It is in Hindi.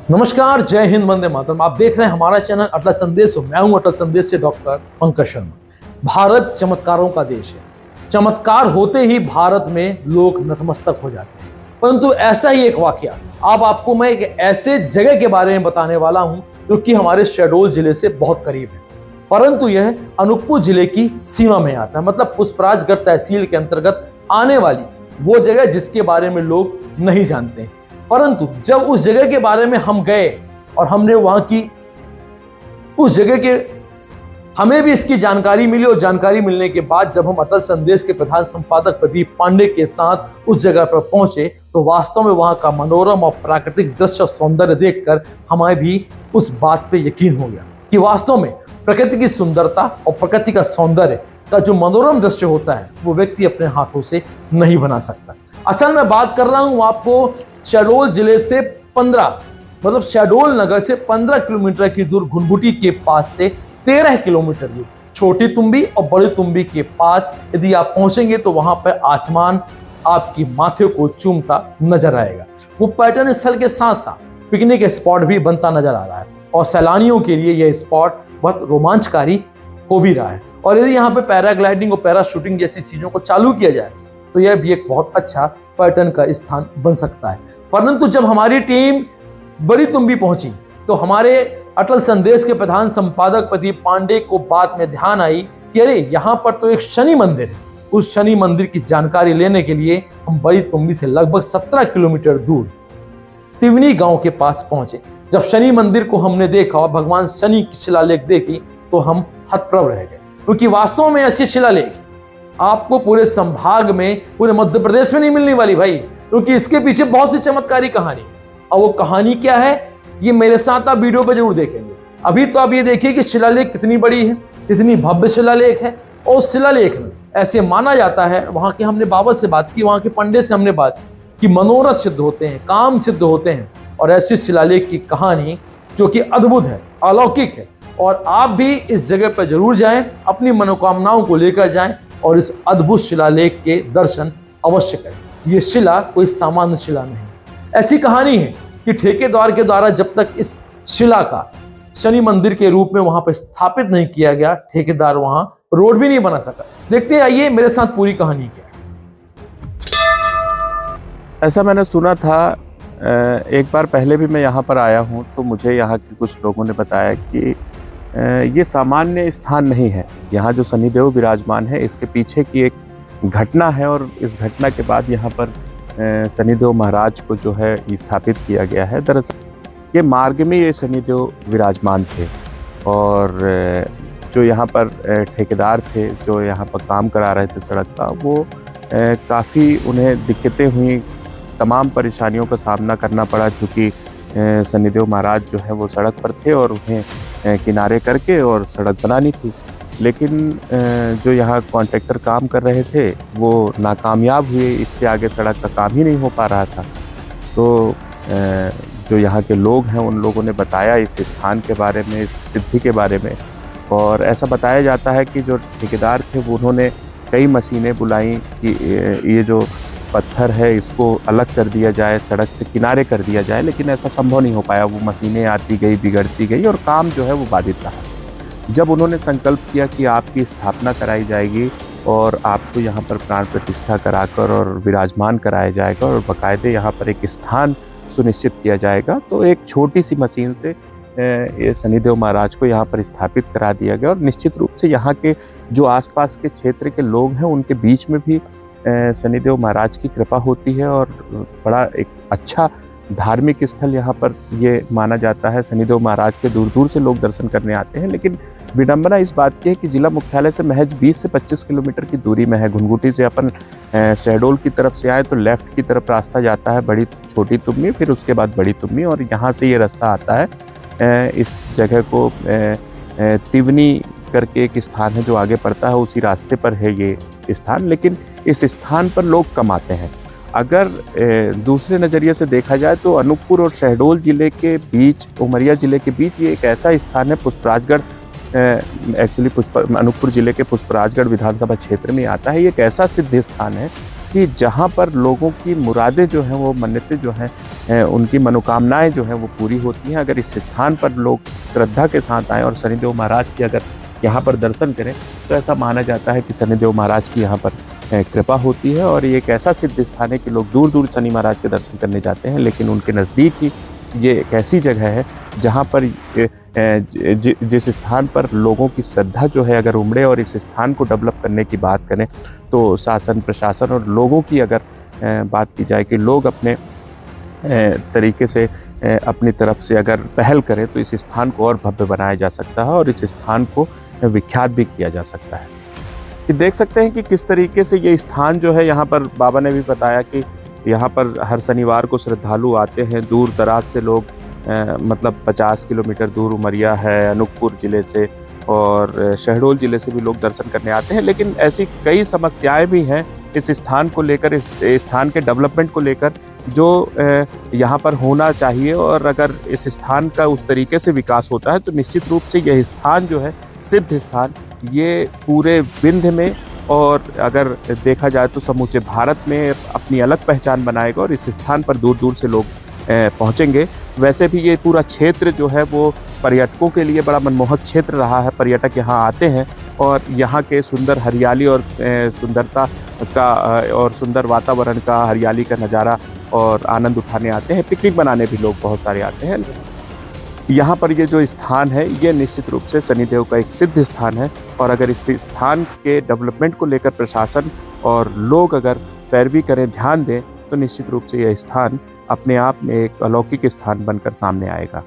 नमस्कार, जय हिंद, वंदे मातरम। आप देख रहे हैं हमारा चैनल अटल संदेश। मैं हूं अटल संदेश से डॉक्टर पंकज शर्मा। भारत चमत्कारों का देश है। चमत्कार होते ही भारत में लोग नतमस्तक हो जाते हैं। परंतु ऐसा ही एक वाकया अब आपको मैं एक ऐसे जगह के बारे में बताने वाला हूं जो कि हमारे शहडोल जिले से बहुत करीब है, परंतु यह अनूपपुर जिले की सीमा में आता है। मतलब पुष्पराजगढ़ तहसील के अंतर्गत आने वाली वो जगह जिसके बारे में लोग नहीं जानते हैं। परंतु जब उस जगह के बारे में हम गए और हमने वहां की उस जगह के हमें भी इसकी जानकारी मिली, और जानकारी मिलने के बाद जब हम अटल संदेश के प्रधान संपादक प्रदीप पांडे के साथ उस जगह पर पहुंचे तो वास्तव में वहां का मनोरम और प्राकृतिक दृश्य और सौंदर्य देखकर हमें भी उस बात पे यकीन हो गया कि वास्तव में प्रकृति की सुंदरता और प्रकृति का सौंदर्य का जो मनोरम दृश्य होता है वो व्यक्ति अपने हाथों से नहीं बना सकता। असल में बात कर रहा हूं आपको शहडोल जिले से 15 मतलब शहडोल नगर से 15 किलोमीटर की दूर घुनघुटी के पास से 13 किलोमीटर दूर छोटी तुंबी और बड़ी तुंबी के पास यदि आप पहुंचेंगे तो वहां पर आसमान आपकी माथे को चूमता नजर आएगा। वो पर्यटन स्थल के साथ साथ पिकनिक स्पॉट भी बनता नजर आ रहा है और सैलानियों के लिए यह स्पॉट बहुत रोमांचकारी हो भी रहा है। और यदि यहाँ पे पैराग्लाइडिंग और पैराशूटिंग जैसी चीजों को चालू किया जाए तो यह भी एक बहुत अच्छा पर्यटन का स्थान बन सकता है। परंतु जब हमारी टीम बड़ी तुंबी पहुंची तो हमारे अटल संदेश के प्रधान संपादक प्रदीप पांडे को बात में ध्यान आई कि अरे यहाँ पर तो एक शनि मंदिर है। उस शनि मंदिर की जानकारी लेने के लिए हम बड़ी तुंबी से लगभग 17 किलोमीटर दूर तिवनी गांव के पास पहुंचे। जब शनि मंदिर को हमने देखा और भगवान शनि की शिलालेख देखी तो हम हतप्रभ रह गए, क्योंकि वास्तव में ऐसी शिलालेख आपको पूरे संभाग में, पूरे मध्य प्रदेश में नहीं मिलने वाली भाई, क्योंकि इसके पीछे बहुत सी चमत्कारी कहानी है। और वो कहानी क्या है ये मेरे साथ आप वीडियो पे जरूर देखेंगे। अभी तो आप ये देखिए कि शिलालेख कितनी बड़ी है, कितनी भव्य शिलालेख है। और उस शिलालेख में ऐसे माना जाता है, वहां के हमने बाबा से बात की, वहां के पंडित से हमने बात की कि मनोरथ सिद्ध होते हैं, काम सिद्ध होते हैं। और ऐसी शिलालेख की कहानी जो कि अद्भुत है, अलौकिक है। और आप भी इस जगह पर जरूर जाएं, अपनी मनोकामनाओं को लेकर जाएं और इस अद्भुत शिलालेख के दर्शन अवश्य करें। ये शिला कोई सामान्य शिला नहीं। ऐसी कहानी है कि ठेकेदार के द्वारा जब तक इस शिला का शनि मंदिर के रूप में वहां पर स्थापित नहीं किया गया, ठेकेदार वहां रोड भी नहीं बना सका। देखते आइए मेरे साथ पूरी कहानी क्या है। ऐसा मैंने सुना था, एक बार पहले भी मैं यहाँ पर आया हूँ तो मुझे यहाँ के कुछ लोगों ने बताया कि ये सामान्य स्थान नहीं है। यहाँ जो शनिदेव विराजमान है इसके पीछे की एक घटना है, और इस घटना के बाद यहाँ पर शनिदेव महाराज को जो है स्थापित किया गया है। दरअसल ये मार्ग में ये शनिदेव विराजमान थे, और जो यहाँ पर ठेकेदार थे जो यहाँ पर काम करा रहे थे सड़क का, वो काफ़ी उन्हें दिक्कतें हुई, तमाम परेशानियों का सामना करना पड़ा, क्योंकि शनिदेव महाराज जो है वो सड़क पर थे और उन्हें किनारे करके और सड़क बनानी थी। लेकिन जो यहाँ कॉन्ट्रैक्टर काम कर रहे थे वो नाकामयाब हुए, इससे आगे सड़क का काम ही नहीं हो पा रहा था। तो जो यहाँ के लोग हैं उन लोगों ने बताया इस स्थान के बारे में, इस सिद्धि के बारे में, और ऐसा बताया जाता है कि जो ठेकेदार थे वो उन्होंने कई मशीनें बुलाई कि ये जो पत्थर है इसको अलग कर दिया जाए, सड़क से किनारे कर दिया जाए, लेकिन ऐसा संभव नहीं हो पाया। वो मशीनें आती गई, बिगड़ती गई और काम जो है वो बाधित रहा। जब उन्होंने संकल्प किया कि आपकी स्थापना कराई जाएगी और आपको यहाँ पर प्राण प्रतिष्ठा कराकर और विराजमान कराया जाएगा और बाकायदे यहाँ पर एक स्थान सुनिश्चित किया जाएगा, तो एक छोटी सी मशीन से ये शनिदेव महाराज को यहाँ पर स्थापित करा दिया गया। और निश्चित रूप से यहाँ के जो आसपास के क्षेत्र के लोग हैं उनके बीच में भी शनिदेव महाराज की कृपा होती है, और बड़ा एक अच्छा धार्मिक स्थल यहाँ पर ये माना जाता है। शनिदेव महाराज के दूर दूर से लोग दर्शन करने आते हैं। लेकिन विडंबना इस बात की है कि जिला मुख्यालय से महज 20 से 25 किलोमीटर की दूरी में है। घुनघुटी से अपन शहडोल की तरफ से आए तो लेफ्ट की तरफ रास्ता जाता है बड़ी छोटी तुम्मी, फिर उसके बाद बड़ी तुम्मी, और यहाँ से ये रास्ता आता है। इस जगह को तिवनी करके एक स्थान है जो आगे पड़ता है, उसी रास्ते पर है ये स्थान। लेकिन इस स्थान पर लोग कम आते हैं। अगर दूसरे नज़रिए से देखा जाए तो अनूपपुर और शहडोल ज़िले के बीच, उमरिया ज़िले के बीच ये एक ऐसा स्थान है, पुष्पराजगढ़ एक्चुअली अनूपपुर ज़िले के पुष्पराजगढ़ विधानसभा क्षेत्र में आता है। ये एक ऐसा सिद्ध स्थान है कि जहाँ पर लोगों की मुरादें जो हैं, वो मन्नतें जो हैं, उनकी मनोकामनाएं जो हैं वो पूरी होती हैं। अगर इस स्थान पर लोग श्रद्धा के साथ आएँ और शनिदेव महाराज की अगर यहाँ पर दर्शन करें तो ऐसा माना जाता है कि शनिदेव महाराज की यहाँ पर कृपा होती है। और ये एक ऐसा सिद्ध स्थान है कि लोग दूर दूर शनि महाराज के दर्शन करने जाते हैं, लेकिन उनके नज़दीक ही ये एक ऐसी जगह है जहाँ पर जिस स्थान पर लोगों की श्रद्धा जो है अगर उमड़े और इस स्थान को डेवलप करने की बात करें तो शासन प्रशासन और लोगों की अगर बात की जाए कि लोग अपने तरीके से अपनी तरफ से अगर पहल करें तो इस स्थान को और भव्य बनाया जा सकता है और इस स्थान को विख्यात भी किया जा सकता है। कि देख सकते हैं कि किस तरीके से ये स्थान जो है, यहाँ पर बाबा ने भी बताया कि यहाँ पर हर शनिवार को श्रद्धालु आते हैं, दूर दराज से लोग मतलब 50 किलोमीटर दूर उमरिया है, अनूपपुर ज़िले से और शहडोल ज़िले से भी लोग दर्शन करने आते हैं। लेकिन ऐसी कई समस्याएं भी हैं इस स्थान को लेकर, इस स्थान के डेवलपमेंट को लेकर जो यहाँ पर होना चाहिए। और अगर इस स्थान का उस तरीके से विकास होता है तो निश्चित रूप से यह स्थान जो है सिद्ध स्थान, ये पूरे विंध्य में और अगर देखा जाए तो समूचे भारत में अपनी अलग पहचान बनाएगा और इस स्थान पर दूर दूर से लोग पहुँचेंगे। वैसे भी ये पूरा क्षेत्र जो है वो पर्यटकों के लिए बड़ा मनमोहक क्षेत्र रहा है। पर्यटक यहाँ आते हैं और यहाँ के सुंदर हरियाली और सुंदरता का और सुंदर वातावरण का, हरियाली का नज़ारा और आनंद उठाने आते हैं। पिकनिक बनाने भी लोग बहुत सारे आते हैं। यहाँ पर ये जो स्थान है ये निश्चित रूप से शनिदेव का एक सिद्ध स्थान है और अगर इस स्थान के डेवलपमेंट को लेकर प्रशासन और लोग अगर पैरवी करें, ध्यान दें तो निश्चित रूप से यह स्थान अपने आप में एक अलौकिक स्थान बनकर सामने आएगा।